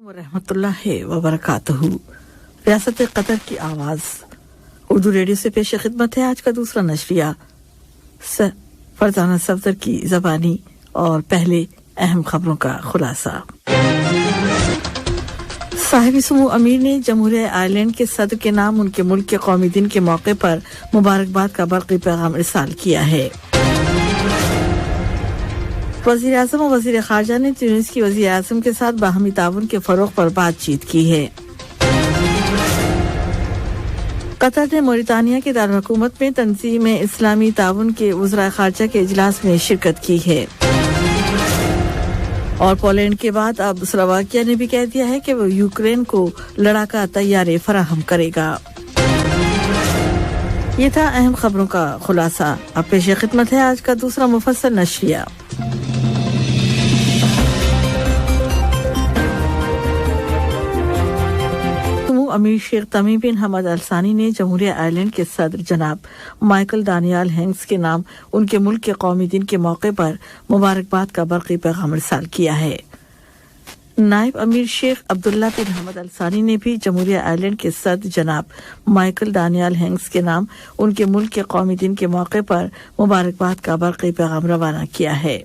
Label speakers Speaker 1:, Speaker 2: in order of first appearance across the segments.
Speaker 1: रहमतुल्लाहि व बरकातहू। रियासत कतर की आवाज़ उर्दू रेडियो से पेश खिदमत है आज का दूसरा नशरिया फरजाना सफदर की ज़बानी और पहले अहम खबरों का खुलासा। साहिब सुमू अमीर ने जमहूरिया आयरलैंड के सदर के नाम उनके मुल्क के कौमी दिन के मौके पर मुबारकबाद का बरक़ी पैगाम इरसाल किया है। वज़ीर आज़म और वज़ीर ख़ारजा ने ट्यूनिस की वज़ीर आज़म के साथ बाहमी ताउन के फ़रोग़ पर बातचीत की है। कतर ने मोरितानिया के दारुल-हुकूमत में तंज़ीम इस्लामी ताउन के वज़राए ख़ारजा के इजलास में शिरकत की है। और पोलैंड के बाद अब स्लोवाकिया ने भी कह दिया है कि वो यूक्रेन को लड़ाका तैयारे फराहम करेगा। ये था अहम खबरों का खुलासा। अब पेश खिदमत है आज का दूसरा मुफस्सल नशरिया। अमीर शेख तमीम बिन हमद अल सानी ने जमहूरिया आयरलैंड के सदर जनाब माइकल दानियाल हैंक्स के नाम उनके मुल्क के कौमी दिन के मौके पर मुबारकबाद का बरक़ी पैगाम इरसाल किया है। नायब अमीर शेख अब्दुल्ला बिन हमद अल सानी ने भी जमहूरिया आयरलैंड के सदर जनाब माइकल दानियाल हैंक्स के नाम उनके मुल्क के कौमी दिन के मौके पर मुबारकबाद का बरक़ी पैगाम रवाना किया है।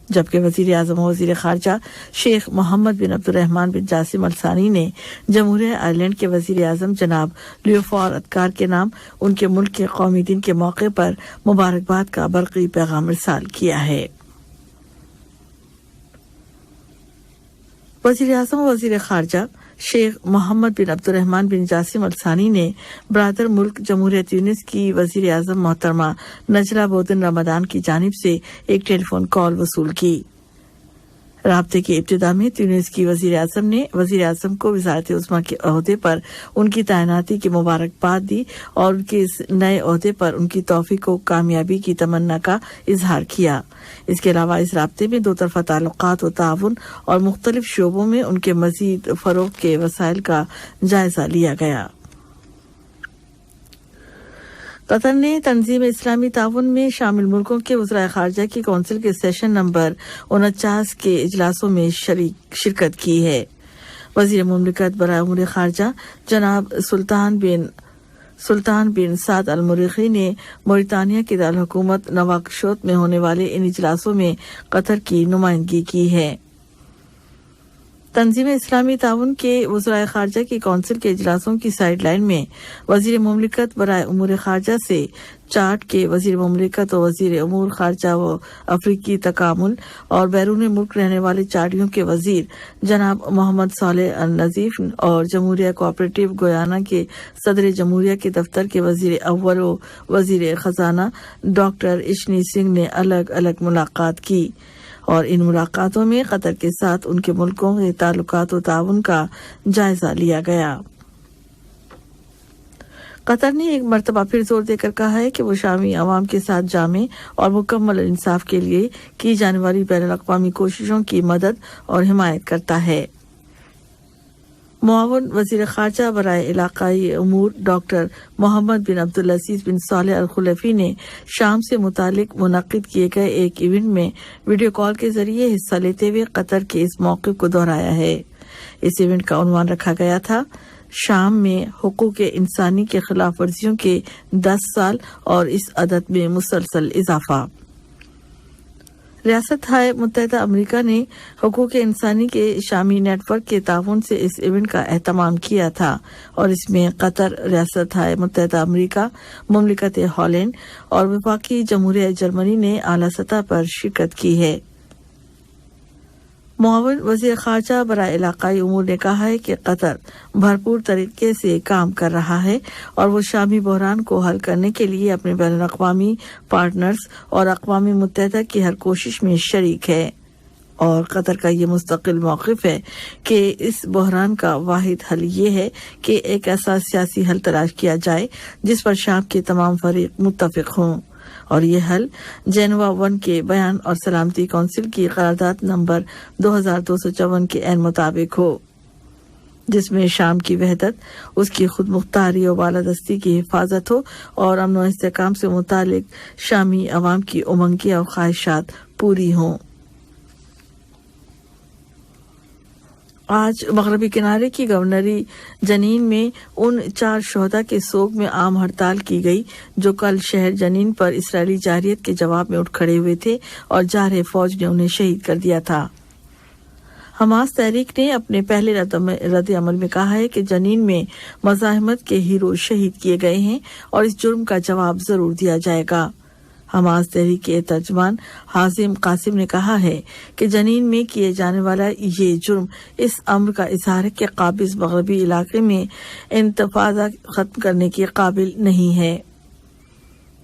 Speaker 1: जबकि वज़ीर आज़म और वज़ीर ख़ारजा शेख मोहम्मद बिन अब्दुर्रहमान बिन जासिम अल सानी ने जमहूरिया आयरलैंड के वज़ीर आज़म जनाब लियोफॉर अदकार के नाम उनके मुल्क के कौमी दिन के मौके पर मुबारकबाद का बरक़ी पैगाम इरसाल किया है। वज़ीर आज़म और वज़ीर ख़ारजा शेख मोहम्मद बिन अब्दुर्रहमान बिन जासिम अल सानी ने ब्रादर मुल्क जमहूरिया ट्यूनिस की वज़ीर आज़म मोहतरमा नजला बोदिन रमदान की जानिब से एक टेलीफोन कॉल वसूल की। राब्ते की इब्तिदा में ट्यूनिस की वज़ीर आज़म ने वज़ीर आज़म को वज़ारत उज़्मा के ओहदे पर उनकी तैनाती की मुबारकबाद दी और उनके इस नए ओहदे पर उनकी तौफ़ीक़ को कामयाबी की तमन्ना का इजहार किया। इसके अलावा इस राब्ते में दो तरफ़ा ताल्लुक़ात व ताउन और मुख्तलिफ शोबों में उनके मज़ीद फ़रोग़ के वसाइल का जायज़ा लिया गया। कतर ने तंज़ीम इस्लामी ताउन में शामिल मुल्कों के वज़राए ख़ारजा की कौंसिल के सेशन नंबर 49 के इजलासों में शिरकत की है। वज़ीर मुमलिकत बराए उमूर ख़ारजा जनाब सुल्तान बिन साद अल मुरीखी ने मोरितानिया की दारुल-हुकूमत नवाकशोत में होने वाले इन इजलासों में कतर की नुमाइंदगी की है। तंज़ीम इस्लामी ताउन के वज़राए ख़ारजा की कौंसिल के इजलासों की साइड लाइन में वज़ीर मुमलिकत बराए उमूर ख़ारजा से चार्ट के वज़ीर मुमलिकत और वज़ीर उमूर ख़ारजा व अफ्रीकी तकामुल और बैरून मुल्क रहने वाले चार्टियों के वज़ीर जनाब मोहम्मद सालेह अल नज़ीफ और जमहूरिया कोऑपरेटिव गोयाना के सदर जमहूरिया के दफ्तर के वज़ीर अव्वल व वज़ीर ख़जाना डॉक्टर इशनी सिंह ने अलग अलग मुलाकात की और इन मुलाकातों में कतर के साथ उनके मुल्कों के ताल्लुकात व ताउन का जायजा लिया गया। कतर ने एक मरतबा फिर जोर देकर कहा है कि वो शामी अवाम के साथ जामे और मुकम्मल इंसाफ के लिए की जाने वाली बैनुल-अक़वामी कोशिशों की मदद और हिमायत करता है। मुआवन वज़ीर ख़ारजा बराए इलाक़ाई उमूर डॉक्टर मोहम्मद बिन अब्दुल अज़ीज़ बिन सालेह अल खुलैफ़ी ने शाम से मुतालिक मुनक़्क़िद किए गए एक इवेंट में वीडियो कॉल के जरिए हिस्सा लेते हुए कतर के इस मौक़िफ़ को दोहराया है। इस इवेंट का उन्वान रखा गया था शाम में हुकूक़ इंसानी के खिलाफ वर्जियों के 10 साल और इस अदद में मुसलसल इजाफा। रियासत मुत्तहिदा अमेरिका ने हुकूक़ इंसानी के शामी नेटवर्क के ताउन से इस इवेंट का एहतमाम किया था और इसमें कतर, रियासत मुत्तहिदा अमेरिका, मुमलिकत हॉलैंड और वफाकी जमहूरिया जर्मनी ने आला सतह पर शिरकत की है। मुआविन वज़ीर ख़ारजा बराए इलाक़ाई उमूर ने कहा है कि कतर भरपूर तरीके से काम कर रहा है और वो शामी बहरान को हल करने के लिए अपने बैनुल-अक़वामी पार्टनर्स और अक़वाम मुत्तहिदा की हर कोशिश में शरीक है और कतर का ये मुस्तक़िल मौक़िफ़ है कि इस बहरान का वाहिद हल ये है कि एक ऐसा सियासी हल तलाश किया जाए जिस पर शाम के तमाम फ़रीक़ मुत्तफ़िक़ हों और ये हल जेनेवा 1 के बयान और सलामती कौंसिल की करारदाद नंबर 2254 के ऐन मुताबिक हो, जिसमें शाम की वहदत, उसकी खुद मुख्तारी और बालादस्ती की हिफाजत हो और अमन व इस्तेहकाम से मुतालिक शामी अवाम की उमंगें और ख्वाहिशात पूरी हों। आज मगरबी किनारे की गवर्नरी जनीन में उन 4 शोहदा के सोग में आम हड़ताल की गई जो कल शहर जनीन पर इस्राएली जारहियत के जवाब में उठ खड़े हुए थे और जारह फौज ने उन्हें शहीद कर दिया था। हमास तहरीक ने अपने पहले रद्द अमल में कहा है कि जनीन में मज़ाहमत के हीरो शहीद किए गए हैं और इस जुर्म का जवाब जरूर दिया जाएगा। हमास तहरीक के तर्जमान हाजिम कासिम ने कहा है कि जनीन में किए जाने वाला ये जुर्म इस अम्र का इजहार है कि काबिज मगरबी इलाके में इंतफादा खत्म करने के काबिल नहीं है।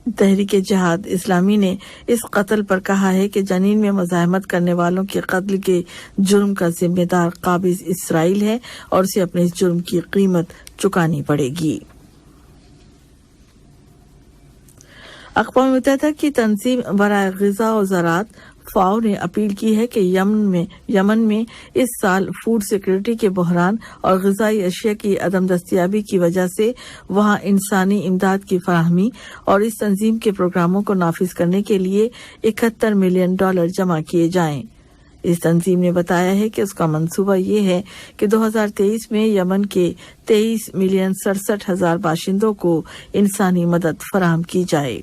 Speaker 1: तहरीक जिहाद इस्लामी ने इस कत्ल पर कहा है कि जनीन में मज़ाहमत करने वालों के कत्ल के जुर्म का जिम्मेदार काबिज इसराइल है और उसे अपने इस जुर्म की कीमत चुकानी पड़ेगी। अक़वाम मुत्तहिदा की तंजीम बराए ग़िज़ा और ज़राअत फाओ ने अपील की है कि यमन में इस साल फूड सिक्योरिटी के बहरान और ग़िज़ाई अशिया की अदम दस्तयाबी की वजह से वहां इंसानी इमदाद की फराहमी और इस तंजीम के प्रोग्रामों को नाफिज करने के लिए $71 मिलियन जमा किए जाएं। इस तंजीम ने बताया है कि उसका मंसूबा ये है कि 2023 में यमन के 23,67,000 बाशिंदों को इंसानी मदद फराहम की जाए।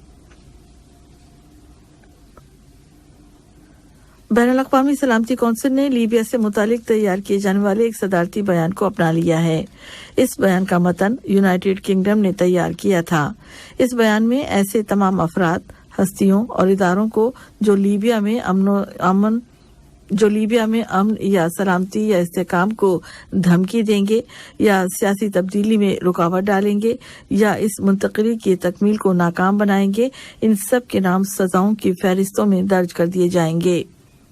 Speaker 1: बैनुल-अक़वामी सलामती कौंसिल ने लीबिया से मुतालिक तैयार किए जाने वाले एक सदारती बयान को अपना लिया है। इस बयान का मतन यूनाइटेड किंगडम ने तैयार किया था। इस बयान में ऐसे तमाम अफराद, हस्तियों और इदारों को जो लीबिया में अमन या सलामती या इस्तेहकाम को धमकी देंगे या सियासी तब्दीली में रुकावट डालेंगे या इस मुंतकली की तकमील को नाकाम बनाएंगे, इन सब के नाम सजाओं की फहरिस्तों में दर्ज कर दिए जाएंगे।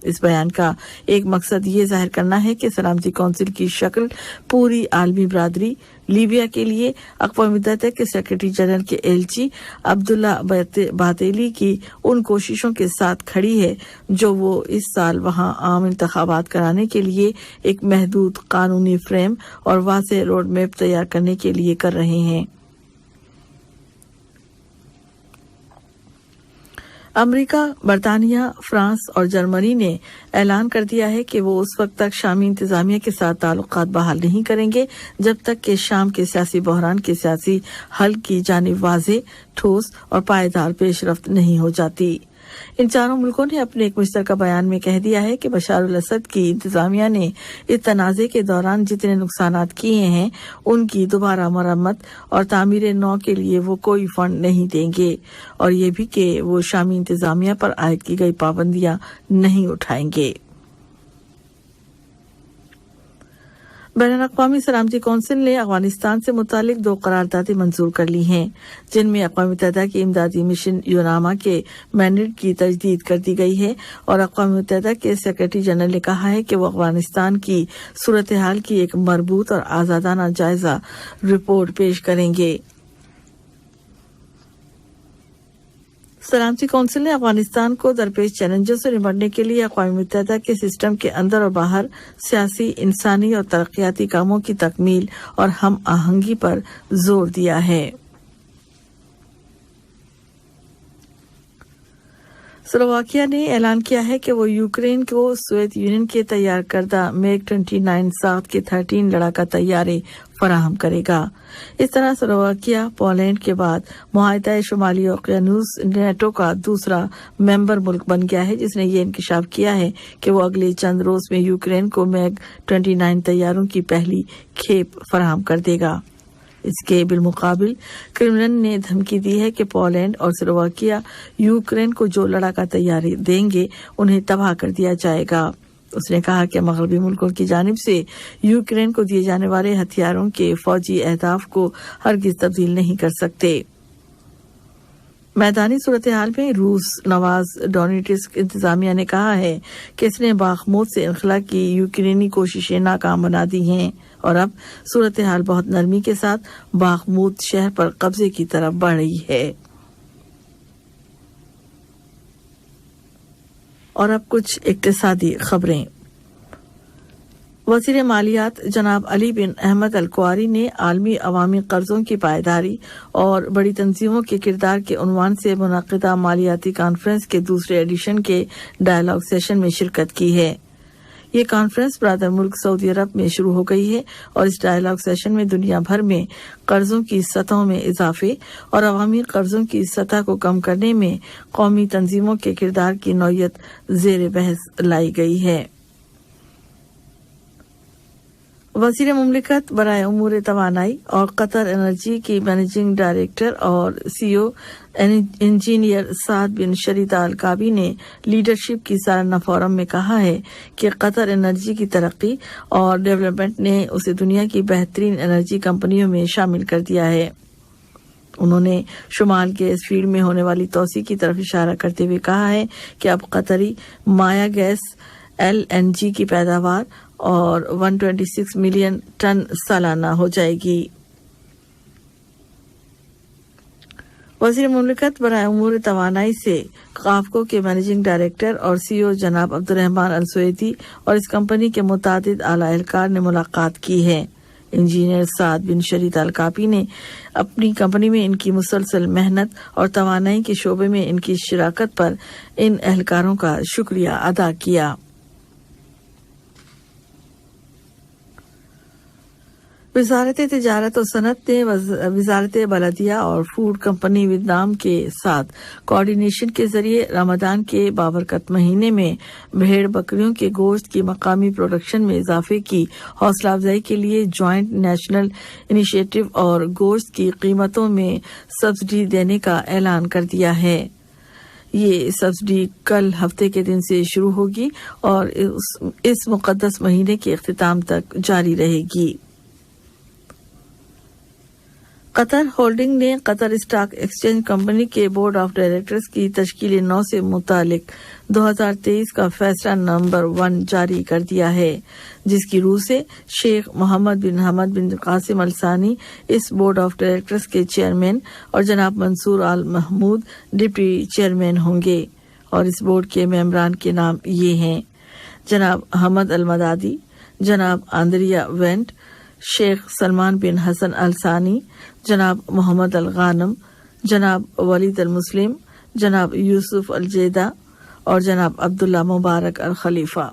Speaker 1: इस बयान का एक मकसद ये जाहिर करना है कि सलामती कौंसिल की शक्ल पूरी आलमी बरादरी लीबिया के लिए अक़वाम मुत्तहिदा के सेक्रेटरी जनरल के एलची अब्दुल्ला बातेली की उन कोशिशों के साथ खड़ी है जो वो इस साल वहां आम इंतखाबात कराने के लिए एक महदूद कानूनी फ्रेम और वाज़ेह रोड मैप तैयार करने के लिए कर रहे हैं। अमेरिका, बरतानिया, फ्रांस और जर्मनी ने ऐलान कर दिया है कि वो उस वक्त तक शामी इंतजामिया के साथ ताल्लुकात बहाल नहीं करेंगे जब तक कि शाम के सियासी बहरान के सियासी हल की जानिब वाज़ेह, ठोस और पायदार पेशरफ्त नहीं हो जाती। इन चारों मुल्कों ने अपने एक मुश्तरका बयान में कह दिया है कि बशार अल असद की इंतजामिया ने इस तनाज़े के दौरान जितने नुकसानात किए हैं उनकी दोबारा मरम्मत और तामीर नौ के लिए वो कोई फंड नहीं देंगे और ये भी कि वो शामी इंतजामिया पर आयद की गई पाबंदियां नहीं उठाएंगे। बैनुल-अक़वामी सलामती कौंसिल ने अफगानिस्तान से मुतालिक 2 करारदादें मंजूर कर ली हैं जिनमें अक़वाम मुत्तहिदा के इमदादी मिशन यूनामा के मैंडेट की तजदीद कर दी गई है और अक़वाम मुत्तहिदा के सेक्रेटरी जनरल ने कहा है कि वो अफगानिस्तान की सूरत हाल की एक मरबूत और आज़ादाना जायजा रिपोर्ट पेश करेंगे। सलामती कौंसिल ने अफगानिस्तान को दरपेश चैलेंजों से निपटने के लिए अक़वाम मुत्तहिदा के सिस्टम के अंदर और बाहर सियासी, इंसानी और तरक्याती कामों की तकमील और हम आहंगी पर जोर दिया है। स्लोवाकिया ने ऐलान किया है कि वो यूक्रेन को सोवियत यूनियन के तैयार करदा MiG-29 साथ के 13 लड़ाका तैयारे फराहम करेगा। इस तरह स्लोवाकिया पोलैंड के बाद मुआहिदा शुमाली ओकियानूस नेटो का दूसरा मेंबर मुल्क बन गया है जिसने ये इंकशाफ किया है कि वो अगले चंद रोज में यूक्रेन को MiG-29 तैयारों की पहली खेप फराहम कर देगा। इसके बिलमुकाबिल क्रेमलिन ने धमकी दी है कि पोलैंड और स्लोवाकिया यूक्रेन को जो लड़ाका तैयारी देंगे उन्हें तबाह कर दिया जाएगा। उसने कहा कि मगरबी मुल्कों की जानिब से यूक्रेन को दिए जाने वाले हथियारों के फौजी अहदाफ को हरगिज तब्दील नहीं कर सकते। मैदानी सूरत हाल में रूस नवाज डोनेट्स्क इंतजामिया ने कहा है कि इसने बाखमूद से इनखला की यूक्रेनी कोशिशें नाकाम बना दी हैं और अब सूरत हाल बहुत नरमी के साथ बाखमूद शहर पर कब्जे की तरफ बढ़ रही है। और अब कुछ इक्तिसादी खबरें। वज़ीर मालियात जनाब अली बिन अहमद अल कुआरी ने आलमी अवामी कर्जों की पायदारी और बड़ी तंजीमों के किरदार के उन्वान से मुनक़िदा मालियाती कॉन्फ्रेंस के दूसरे एडिशन के डायलॉग सेशन में शिरकत की है। یہ کانفرنس برادر ملک سعودی عرب میں شروع ہو گئی ہے اور اس ڈائیلاگ سیشن میں دنیا بھر میں قرضوں کی سطحوں میں اضافے اور عوامی قرضوں کی سطح کو کم کرنے میں قومی تنظیموں کے کردار کی نوعیت زیر بحث لائی گئی ہے۔ وزیر مملکت برائے امور توانائی اور قطر انرجی کی مینیجنگ ڈائریکٹر اور سی او انجینئر سعد بن شریدہ الکابی نے لیڈرشپ کی سالانہ فورم میں کہا ہے کہ قطر انرجی کی ترقی اور ڈیولپمنٹ نے اسے دنیا کی بہترین انرجی کمپنیوں میں شامل کر دیا ہے۔ انہوں نے شمال کے اس فیلڈ میں ہونے والی توسیع کی طرف اشارہ کرتے ہوئے کہا ہے کہ اب قطری مائع گیس LNG کی پیداوار اور 126 ملین ٹن سالانہ ہو جائے گی۔ وزیر مملکت برائے امور توانائی سے قافکو کے مینیجنگ ڈائریکٹر اور سی او جناب عبدالرحمان السویدی اور اس کمپنی کے متعدد اعلی اہلکار نے ملاقات کی ہے۔ انجینئر سعد بن شریدہ الکابی نے اپنی کمپنی میں ان کی مسلسل محنت اور توانائی کے شعبے میں ان کی شراکت پر ان اہلکاروں کا شکریہ ادا کیا۔ وزارت تجارت و صنعت نے وزارت بلدیہ اور فوڈ کمپنی ویتنام کے ساتھ کوارڈینیشن کے ذریعے رمضان کے بابرکت مہینے میں بھیڑ بکریوں کے گوشت کی مقامی پروڈکشن میں اضافے کی حوصلہ افزائی کے لیے جوائنٹ نیشنل انیشیٹو اور گوشت کی قیمتوں میں سبسڈی دینے کا اعلان کر دیا ہے۔ یہ سبسڈی کل ہفتے کے دن سے شروع ہوگی اور اس مقدس مہینے کے اختتام تک جاری رہے گی۔ قطر ہولڈنگ نے قطر اسٹاک ایکسچینج کمپنی کے بورڈ آف ڈائریکٹرز کی تشکیل نو سے متعلق 2023 کا فیصلہ نمبر 1 جاری کر دیا ہے، جس کی روح سے شیخ محمد بن حمد بن قاسم الثانی اس بورڈ آف ڈائریکٹرز کے چیئرمین اور جناب منصور آل محمود ڈپٹی چیئرمین ہوں گے، اور اس بورڈ کے ممبران کے نام یہ ہیں: جناب حمد المدادی، جناب آندریا وینٹ، شیخ سلمان بن حسن الثانی، جناب محمد الغانم، جناب ولید المسلم، جناب یوسف الجیدہ اور جناب عبداللہ مبارک الخلیفہ۔